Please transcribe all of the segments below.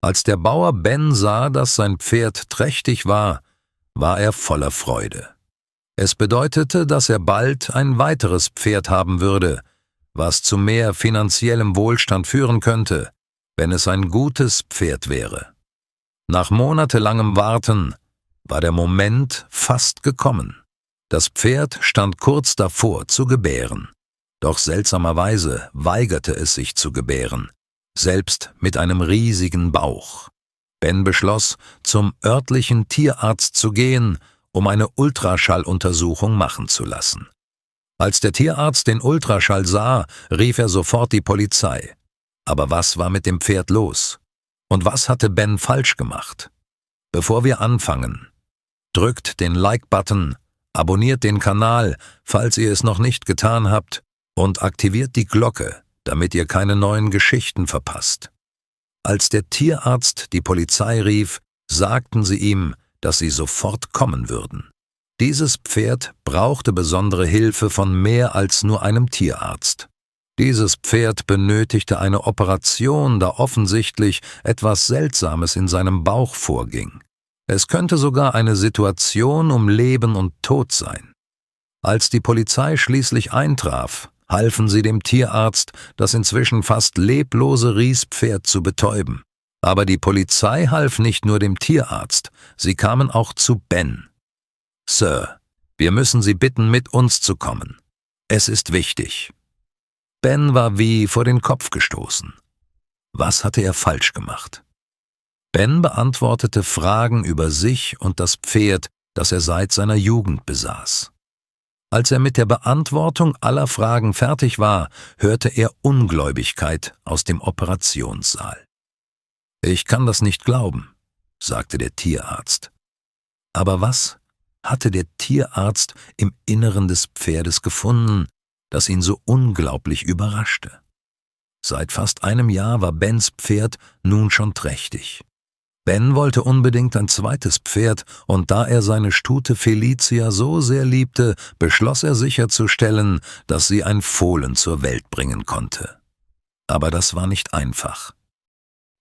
Als der Bauer Ben sah, dass sein Pferd trächtig war, war er voller Freude. Es bedeutete, dass er bald ein weiteres Pferd haben würde, was zu mehr finanziellem Wohlstand führen könnte, wenn es ein gutes Pferd wäre. Nach monatelangem Warten war der Moment fast gekommen. Das Pferd stand kurz davor zu gebären. Doch seltsamerweise weigerte es sich zu gebären, selbst mit einem riesigen Bauch. Ben beschloss, zum örtlichen Tierarzt zu gehen, um eine Ultraschalluntersuchung machen zu lassen. Als der Tierarzt den Ultraschall sah, rief er sofort die Polizei. Aber was war mit dem Pferd los? Und was hatte Ben falsch gemacht? Bevor wir anfangen, drückt den Like-Button, abonniert den Kanal, falls ihr es noch nicht getan habt, und aktiviert die Glocke, damit ihr keine neuen Geschichten verpasst. Als der Tierarzt die Polizei rief, sagten sie ihm, dass sie sofort kommen würden. Dieses Pferd brauchte besondere Hilfe von mehr als nur einem Tierarzt. Dieses Pferd benötigte eine Operation, da offensichtlich etwas Seltsames in seinem Bauch vorging. Es könnte sogar eine Situation um Leben und Tod sein. Als die Polizei schließlich eintraf, halfen sie dem Tierarzt, das inzwischen fast leblose Riespferd zu betäuben. Aber die Polizei half nicht nur dem Tierarzt, sie kamen auch zu Ben. »Sir, wir müssen Sie bitten, mit uns zu kommen. Es ist wichtig.« Ben war wie vor den Kopf gestoßen. Was hatte er falsch gemacht? Ben beantwortete Fragen über sich und das Pferd, das er seit seiner Jugend besaß. Als er mit der Beantwortung aller Fragen fertig war, hörte er Ungläubigkeit aus dem Operationssaal. »Ich kann das nicht glauben«, sagte der Tierarzt. Aber was hatte der Tierarzt im Inneren des Pferdes gefunden, das ihn so unglaublich überraschte? Seit fast einem Jahr war Bens Pferd nun schon trächtig. Ben wollte unbedingt ein zweites Pferd, und da er seine Stute Felicia so sehr liebte, beschloss er sicherzustellen, dass sie ein Fohlen zur Welt bringen konnte. Aber das war nicht einfach.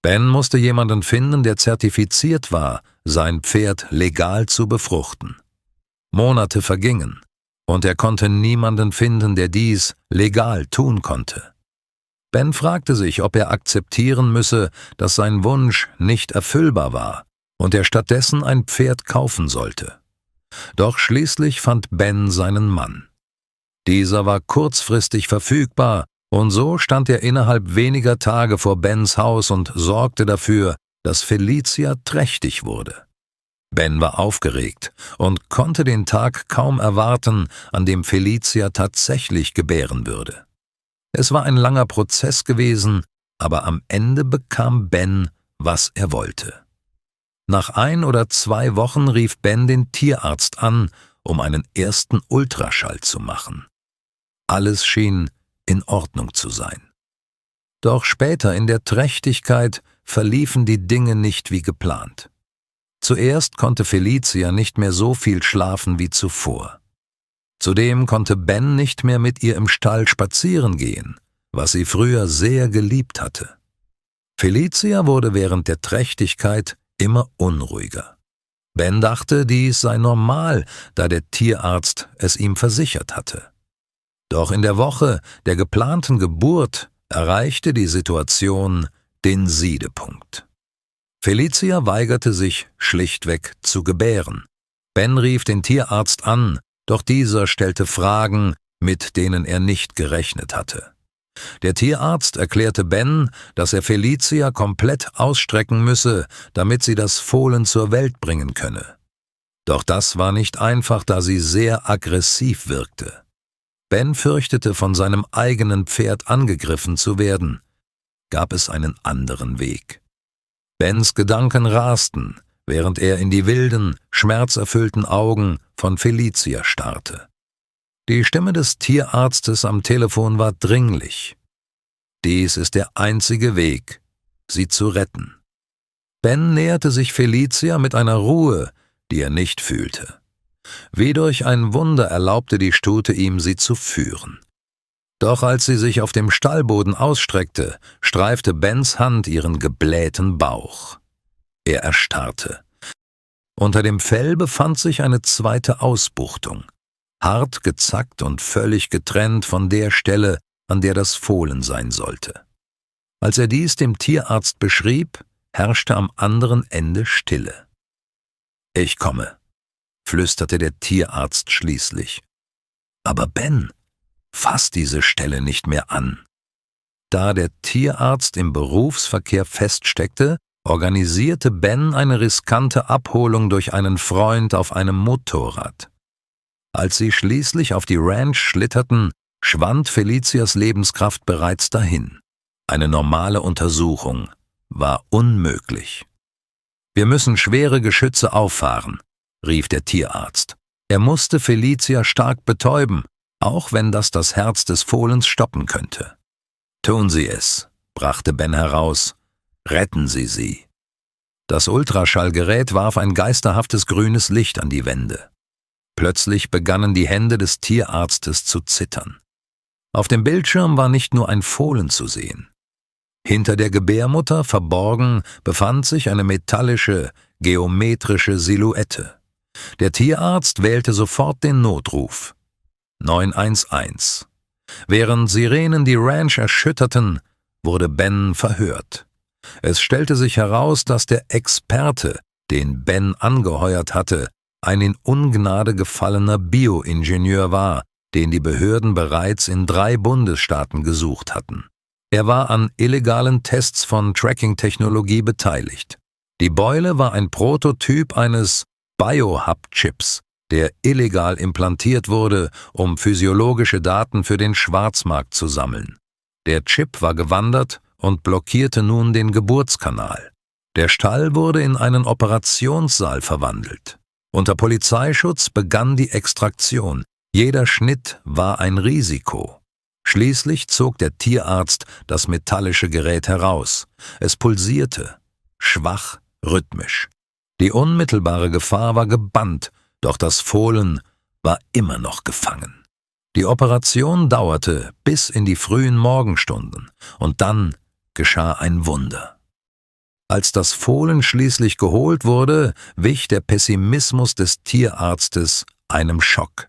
Ben musste jemanden finden, der zertifiziert war, sein Pferd legal zu befruchten. Monate vergingen, und er konnte niemanden finden, der dies legal tun konnte. Ben fragte sich, ob er akzeptieren müsse, dass sein Wunsch nicht erfüllbar war und er stattdessen ein Pferd kaufen sollte. Doch schließlich fand Ben seinen Mann. Dieser war kurzfristig verfügbar, und so stand er innerhalb weniger Tage vor Bens Haus und sorgte dafür, dass Felicia trächtig wurde. Ben war aufgeregt und konnte den Tag kaum erwarten, an dem Felicia tatsächlich gebären würde. Es war ein langer Prozess gewesen, aber am Ende bekam Ben, was er wollte. Nach 1 oder 2 Wochen rief Ben den Tierarzt an, um einen ersten Ultraschall zu machen. Alles schien in Ordnung zu sein. Doch später in der Trächtigkeit verliefen die Dinge nicht wie geplant. Zuerst konnte Felicia nicht mehr so viel schlafen wie zuvor. Zudem konnte Ben nicht mehr mit ihr im Stall spazieren gehen, was sie früher sehr geliebt hatte. Felicia wurde während der Trächtigkeit immer unruhiger. Ben dachte, dies sei normal, da der Tierarzt es ihm versichert hatte. Doch in der Woche der geplanten Geburt erreichte die Situation den Siedepunkt. Felicia weigerte sich schlichtweg zu gebären. Ben rief den Tierarzt an, doch dieser stellte Fragen, mit denen er nicht gerechnet hatte. Der Tierarzt erklärte Ben, dass er Felicia komplett ausstrecken müsse, damit sie das Fohlen zur Welt bringen könne. Doch das war nicht einfach, da sie sehr aggressiv wirkte. Ben fürchtete, von seinem eigenen Pferd angegriffen zu werden. Gab es einen anderen Weg? Bens Gedanken rasten, während er in die wilden, schmerzerfüllten Augen von Felicia starrte. Die Stimme des Tierarztes am Telefon war dringlich. Dies ist der einzige Weg, sie zu retten. Ben näherte sich Felicia mit einer Ruhe, die er nicht fühlte. Wie durch ein Wunder erlaubte die Stute ihm, sie zu führen. Doch als sie sich auf dem Stallboden ausstreckte, streifte Bens Hand ihren geblähten Bauch. Er erstarrte. Unter dem Fell befand sich eine zweite Ausbuchtung, hart gezackt und völlig getrennt von der Stelle, an der das Fohlen sein sollte. Als er dies dem Tierarzt beschrieb, herrschte am anderen Ende Stille. »Ich komme«, flüsterte der Tierarzt schließlich. »Aber Ben, fass diese Stelle nicht mehr an.« Da der Tierarzt im Berufsverkehr feststeckte, organisierte Ben eine riskante Abholung durch einen Freund auf einem Motorrad. Als sie schließlich auf die Ranch schlitterten, schwand Felicias Lebenskraft bereits dahin. Eine normale Untersuchung war unmöglich. »Wir müssen schwere Geschütze auffahren«, rief der Tierarzt. Er musste Felicia stark betäuben, auch wenn das Herz des Fohlens stoppen könnte. »Tun Sie es«, brachte Ben heraus. »Retten Sie sie.« Das Ultraschallgerät warf ein geisterhaftes grünes Licht an die Wände. Plötzlich begannen die Hände des Tierarztes zu zittern. Auf dem Bildschirm war nicht nur ein Fohlen zu sehen. Hinter der Gebärmutter verborgen befand sich eine metallische, geometrische Silhouette. Der Tierarzt wählte sofort den Notruf. 911. Während Sirenen die Ranch erschütterten, wurde Ben verhört. Es stellte sich heraus, dass der Experte, den Ben angeheuert hatte, ein in Ungnade gefallener Bioingenieur war, den die Behörden bereits in 3 Bundesstaaten gesucht hatten. Er war an illegalen Tests von Tracking-Technologie beteiligt. Die Beule war ein Prototyp eines Biohub-Chips, der illegal implantiert wurde, um physiologische Daten für den Schwarzmarkt zu sammeln. Der Chip war gewandert und blockierte nun den Geburtskanal. Der Stall wurde in einen Operationssaal verwandelt. Unter Polizeischutz begann die Extraktion. Jeder Schnitt war ein Risiko. Schließlich zog der Tierarzt das metallische Gerät heraus. Es pulsierte, schwach, rhythmisch. Die unmittelbare Gefahr war gebannt, doch das Fohlen war immer noch gefangen. Die Operation dauerte bis in die frühen Morgenstunden und dann geschah ein Wunder. Als das Fohlen schließlich geholt wurde, wich der Pessimismus des Tierarztes einem Schock.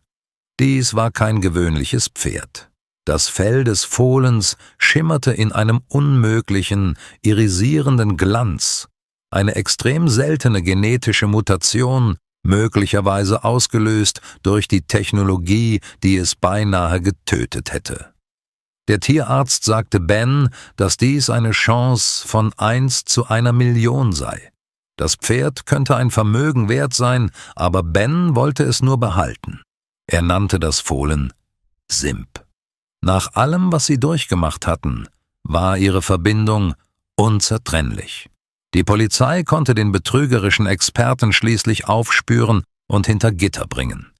Dies war kein gewöhnliches Pferd. Das Fell des Fohlens schimmerte in einem unmöglichen, irisierenden Glanz. Eine extrem seltene genetische Mutation, möglicherweise ausgelöst durch die Technologie, die es beinahe getötet hätte. Der Tierarzt sagte Ben, dass dies eine Chance von 1 zu 1 Million sei. Das Pferd könnte ein Vermögen wert sein, aber Ben wollte es nur behalten. Er nannte das Fohlen Simp. Nach allem, was sie durchgemacht hatten, war ihre Verbindung unzertrennlich. Die Polizei konnte den betrügerischen Experten schließlich aufspüren und hinter Gitter bringen.